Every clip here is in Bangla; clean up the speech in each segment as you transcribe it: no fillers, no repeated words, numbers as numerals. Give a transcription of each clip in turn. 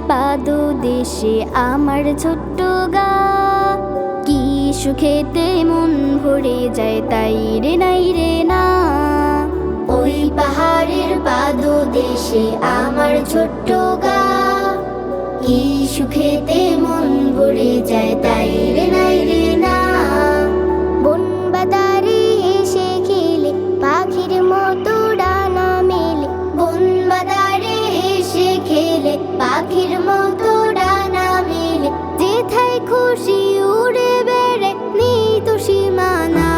পাদদেশে আমার ছোট্ট গা, কি সুখেতে মন ভরে যায় তাই রে নাই রে না। ওই পাহাড়ের পাদদেশে আমার ছোট্ট গা, কি সুখেতে মন ভরে যায় তাই রে নাই রে না। বন বাদারে এসে খেলে পাখির মতো ডানা মেলে, বন বাদারে এসে খেলে পাখির মতো ডানা মেলে, যেথায় খুশি উড়ে বেড়ে নেই তো সীমানা।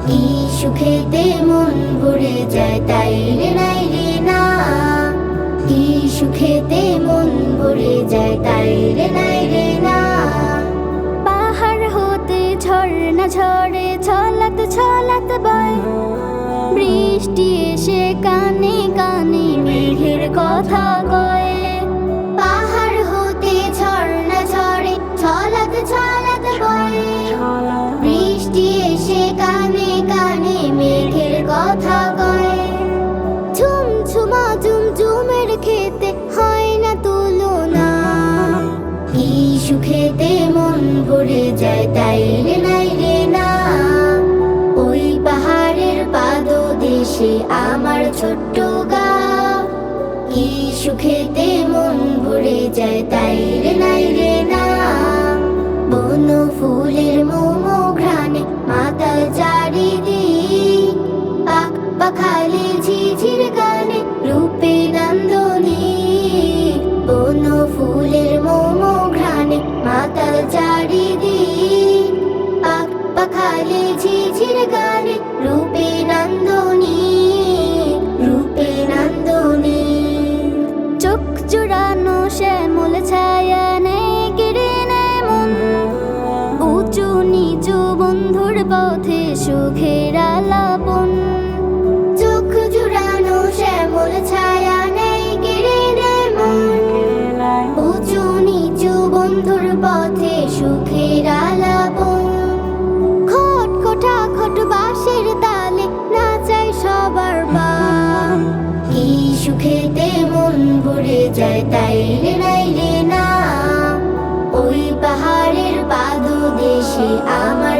কি সুখেতে মন ভরে যায় তাই রে নাই রে না। কি সুখেতে মন ভরে যায় তাই রে নাই রে না। পাহাড় হতে ঝর্ণা ঝরে ছলাত ছলাত বয়, বৃষ্টি এসে কানে কানে মেঘের কথা কয়। পাহাড় হতে ঝর্ণা ঝরে ছলাত ছলাত বয়, বৃষ্টি এসে কানে কানে মেঘের কথা কয়। ঝুমঝুমা ঝুমঝুমের খেতে হয় না তুলনা, কি সুখেতে মন ভরে যায় তাই রে নাই রে না। ওই পাহাড়ের পাদদেশে আমার ছোট্ট গা, কি সুখেতে মন ভরে যায় তাই রে নাই রে না। বন ফুলের মোমো ঘ্রাণে মাতাল চারিদিক, পাখ পাখালি ঝিঝির গানে রূপে নন্দনী। বন ফুলের মোমো ঘ্রাণে মাতাল চারিদিক, পাখ পাখালি ঝিঝির গানে রূপে নন্দনী, রূপে নন্দনী। চোখ জুড়ানো শ্যামল ছায়া নেয় কেড়ে নেয় মন, উঁচু নিচু বন্ধুর পথে সুখের আলাপন। চোখ জুড়ানো শ্যামল ছায়া নেই কেড়ে নেয় মন, উঁচু নিচু বন্ধুর পথে সুখের আলাপন। খট খোটা খট বাঁশের তালে নাচায় সবার বাম, কি সুখেতে মন ভরে যায় তাই রে নাই রে না। ওই পাহাড়ের পাদদেশে আমার